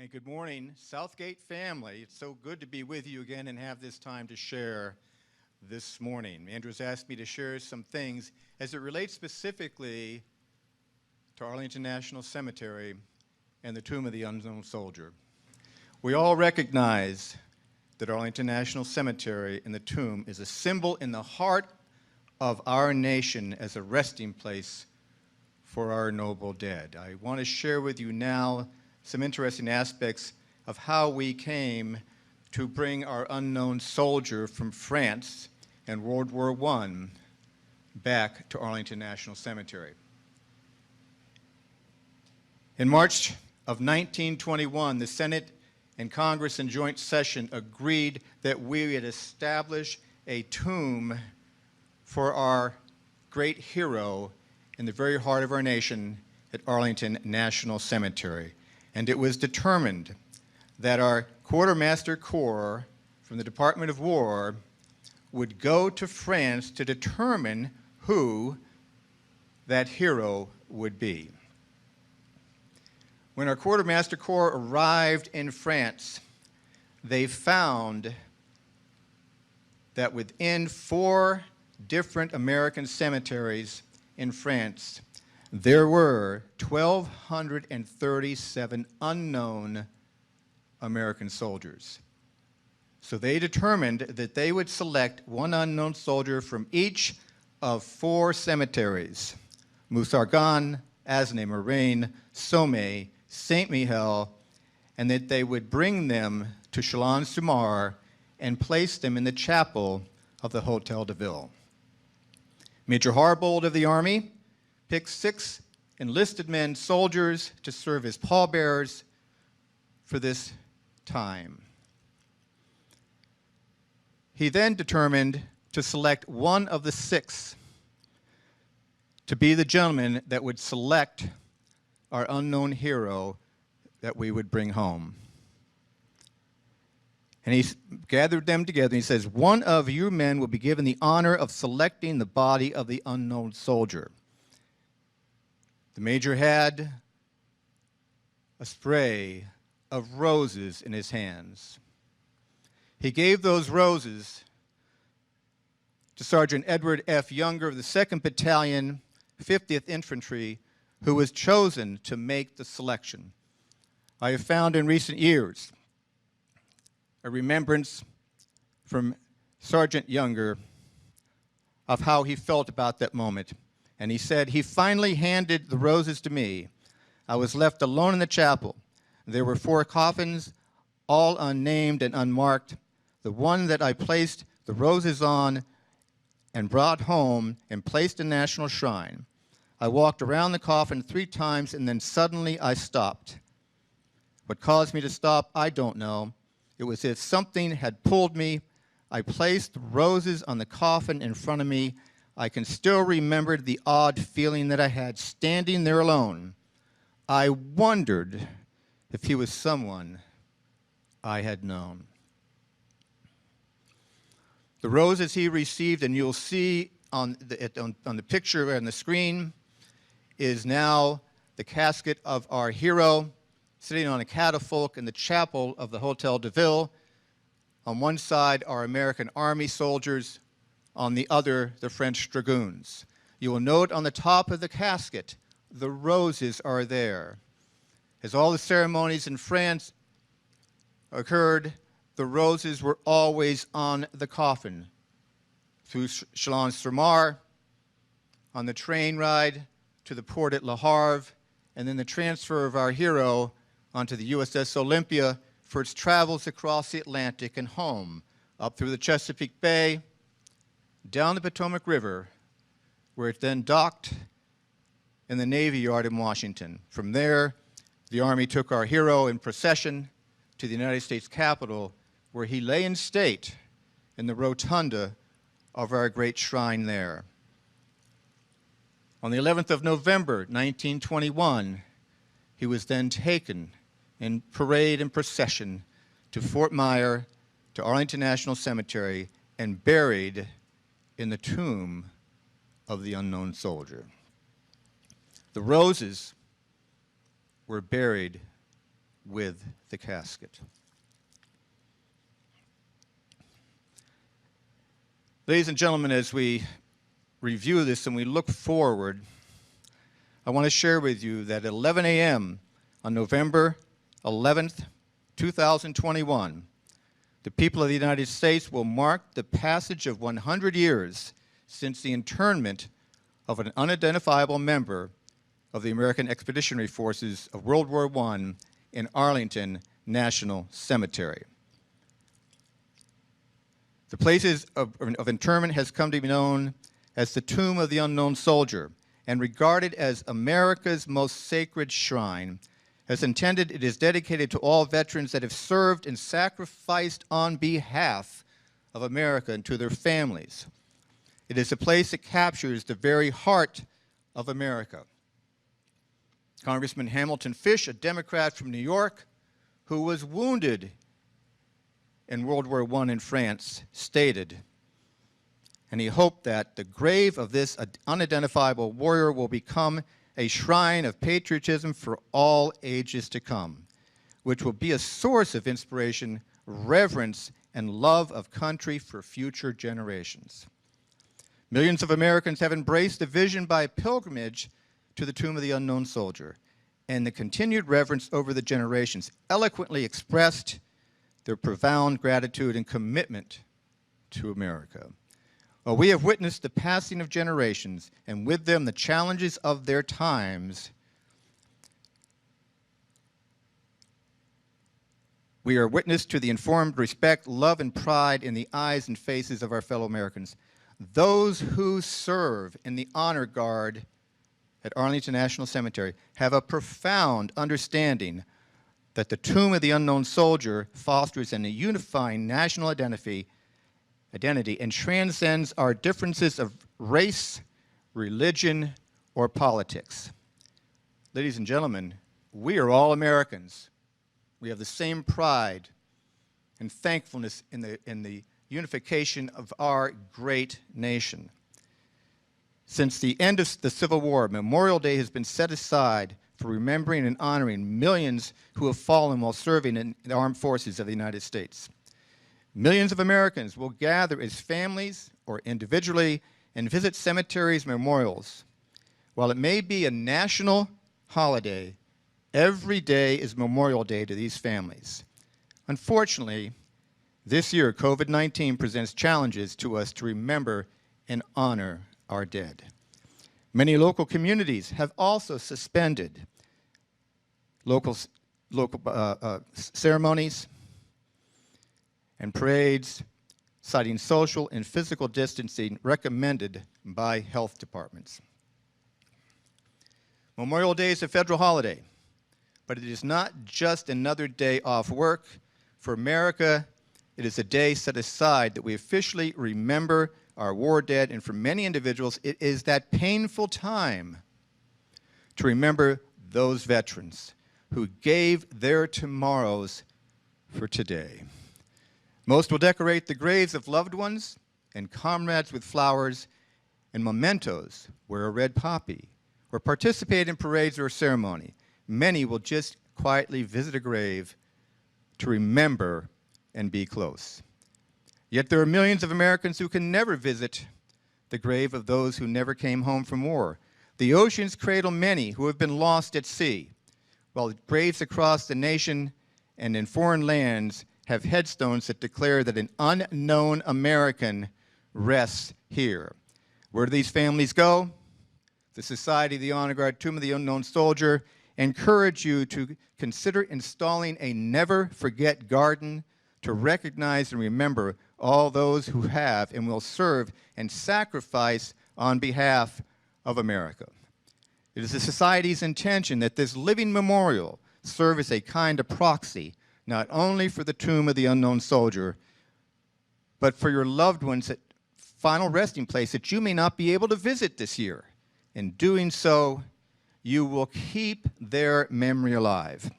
And good morning, SouthGate family. It's so good to be with you again and have this time to share this morning. Andrew's asked me to share some things as it relates specifically to Arlington National Cemetery and the Tomb of the Unknown Soldier. We all recognize that Arlington National Cemetery and the tomb is a symbol in the heart of our nation as a resting place for our noble dead. I want to share with you now some interesting aspects of how we came to bring our unknown soldier from France in World War I back to Arlington National Cemetery. In March of 1921, the Senate and Congress in joint session agreed that we would establish a tomb for our great hero in the very heart of our nation at Arlington National Cemetery. And it was determined that our Quartermaster Corps from the Department of War would go to France to determine who that hero would be. When our Quartermaster Corps arrived in France, they found that within 4 different American cemeteries in France, there were 1,237 unknown American soldiers. So they determined that they would select one unknown soldier from each of 4 cemeteries: Moussargan, Aisne-Marne, Somme, Saint-Mihiel, and that they would bring them to Chalon-sur-Marne and place them in the chapel of the Hotel de Ville. Major Harbold of the Army picked 6 enlisted men soldiers to serve as pallbearers for this time. He then determined to select one of the 6 to be the gentleman that would select our unknown hero that we would bring home. And he gathered them together and he says, "One of you men will be given the honor of selecting the body of the unknown soldier." The major had a spray of roses in his hands. He gave those roses to Sergeant Edward F. Younger of the 2nd Battalion, 50th Infantry, who was chosen to make the selection. I have found in recent years a remembrance from Sergeant Younger of how he felt about that moment. And he said, "He finally handed the roses to me. I was left alone in the chapel. There were 4 coffins, all unnamed and unmarked. The one that I placed the roses on and brought home and placed in National Shrine. I walked around the coffin 3 times and then suddenly I stopped. What caused me to stop, I don't know. It was as if something had pulled me. I placed the roses on the coffin in front of me. I can still remember the odd feeling that I had standing there alone. I wondered if he was someone I had known." The roses he received, and you'll see on the picture on the screen, is now the casket of our hero sitting on a catafalque in the chapel of the Hotel de Ville. On one side are American Army soldiers, on the other, the French dragoons. You will note on the top of the casket, the roses are there. As all the ceremonies in France occurred, the roses were always on the coffin. Through Chalon-sur-Marne, on the train ride to the port at Le Havre, and then the transfer of our hero onto the USS Olympia for its travels across the Atlantic and home, up through the Chesapeake Bay, down the Potomac River, where it then docked in the Navy Yard in Washington. From there, the Army took our hero in procession to the United States Capitol, where he lay in state in the rotunda of our great shrine there. On the 11th of November, 1921, he was then taken in parade and procession to Fort Myer, to Arlington National Cemetery, and buried in the tomb of the unknown soldier. The roses were buried with the casket. Ladies and gentlemen, as we review this and we look forward, I want to share with you that at 11 a.m. on November 11th, 2021, the people of the United States will mark the passage of 100 years since the internment of an unidentifiable member of the American Expeditionary Forces of World War I in Arlington National Cemetery. The place of interment has come to be known as the Tomb of the Unknown Soldier and regarded as America's most sacred shrine. As intended, it is dedicated to all veterans that have served and sacrificed on behalf of America and to their families. It is a place that captures the very heart of America. Congressman Hamilton Fish, a Democrat from New York, who was wounded in World War I in France, stated, and he hoped that the grave of this unidentifiable warrior will become a shrine of patriotism for all ages to come, which will be a source of inspiration, reverence, and love of country for future generations. Millions of Americans have embraced the vision by pilgrimage to the Tomb of the Unknown Soldier, and the continued reverence over the generations eloquently expressed their profound gratitude and commitment to America. Well, we have witnessed the passing of generations, and with them the challenges of their times. We are witness to the informed respect, love, and pride in the eyes and faces of our fellow Americans. Those who serve in the honor guard at Arlington National Cemetery have a profound understanding that the Tomb of the Unknown Soldier fosters a unifying national identity and transcends our differences of race, religion, or politics. Ladies and gentlemen, we are all Americans. We have the same pride and thankfulness in the unification of our great nation. Since the end of the Civil War, Memorial Day has been set aside for remembering and honoring millions who have fallen while serving in the armed forces of the United States. Millions of Americans will gather as families or individually and visit cemeteries and memorials. While it may be a national holiday, every day is Memorial Day to these families. Unfortunately, this year, COVID-19 presents challenges to us to remember and honor our dead. Many local communities have also suspended local ceremonies and parades, citing social and physical distancing recommended by health departments. Memorial Day is a federal holiday, but it is not just another day off work. For America, it is a day set aside that we officially remember our war dead, and for many individuals, it is that painful time to remember those veterans who gave their tomorrows for today. Most will decorate the graves of loved ones and comrades with flowers and mementos, wear a red poppy, or participate in parades or a ceremony. Many will just quietly visit a grave to remember and be close. Yet there are millions of Americans who can never visit the grave of those who never came home from war. The oceans cradle many who have been lost at sea, while graves across the nation and in foreign lands have headstones that declare that an unknown American rests here. Where do these families go? The Society of the Honor Guard Tomb of the Unknown Soldier encourage you to consider installing a never forget garden to recognize and remember all those who have and will serve and sacrifice on behalf of America. It is the Society's intention that this living memorial serve as a kind of proxy, not only for the Tomb of the Unknown Soldier, but for your loved ones at final resting place that you may not be able to visit this year. In doing so, you will keep their memory alive.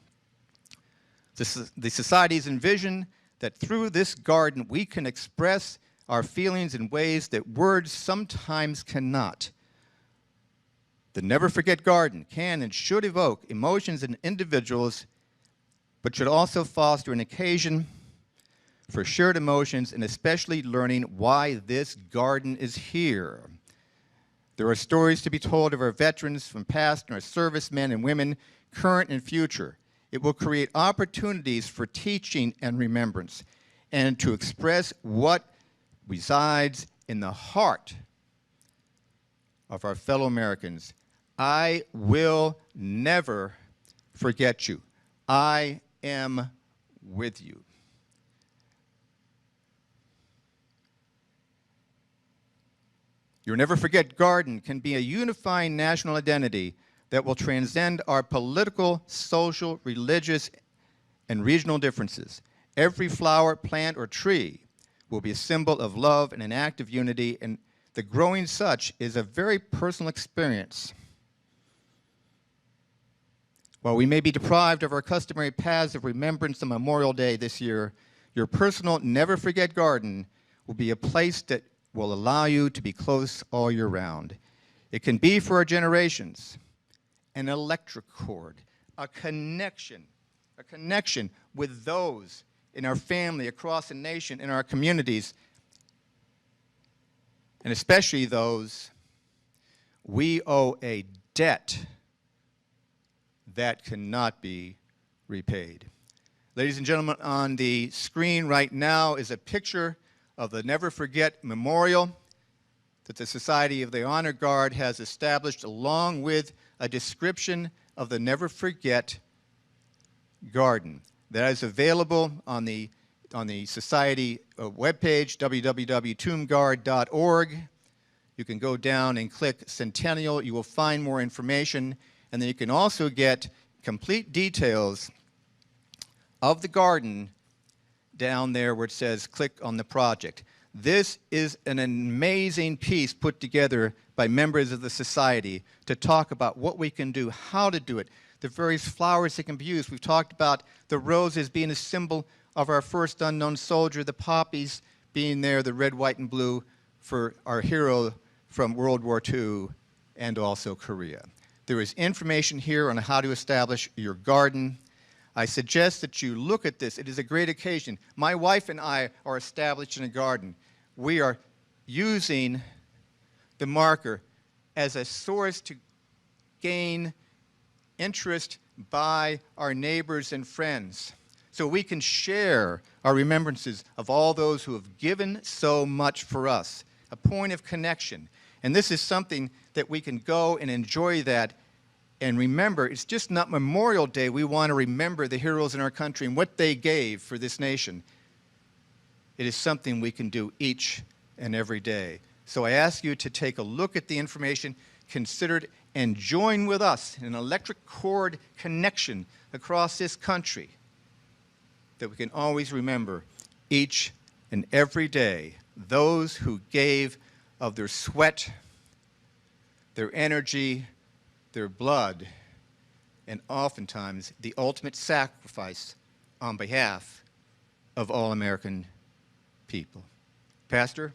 The Society's envision that through this garden we can express our feelings in ways that words sometimes cannot. The Never Forget Garden can and should evoke emotions in individuals but should also foster an occasion for shared emotions and especially learning why this garden is here. There are stories to be told of our veterans from past and our servicemen and women, current and future. It will create opportunities for teaching and remembrance and to express what resides in the heart of our fellow Americans. I will never forget you. I am with you. Your Never Forget Garden can be a unifying national identity that will transcend our political, social, religious, and regional differences. Every flower, plant, or tree will be a symbol of love and an act of unity, and the growing such is a very personal experience. While we may be deprived of our customary paths of remembrance on Memorial Day this year, your personal Never Forget Garden will be a place that will allow you to be close all year round. It can be for our generations an electric cord, a connection with those in our family, across the nation, in our communities, and especially those we owe a debt that cannot be repaid. Ladies and gentlemen, on the screen right now is a picture of the Never Forget Memorial that the Society of the Honor Guard has established, along with a description of the Never Forget Garden. That is available on the Society webpage, www.tombguard.org. You can go down and click Centennial. You will find more information, and then you can also get complete details of the garden down there where it says click on the project. This is an amazing piece put together by members of the society to talk about what we can do, how to do it, the various flowers that can be used. We've talked about the roses being a symbol of our first unknown soldier, the poppies being there, the red, white, and blue for our hero from World War II and also Korea. There is information here on how to establish your garden. I suggest that you look at this. It is a great occasion. My wife and I are established in a garden. We are using the marker as a source to gain interest by our neighbors and friends, so we can share our remembrances of all those who have given so much for us, a point of connection. And this is something that we can go and enjoy that and remember. It's just not Memorial Day. We want to remember the heroes in our country and what they gave for this nation. It is something we can do each and every day. So I ask you to take a look at the information, consider it, and join with us in an electric cord connection across this country that we can always remember each and every day those who gave of their sweat, their energy, their blood, and oftentimes the ultimate sacrifice on behalf of all American people. Pastor?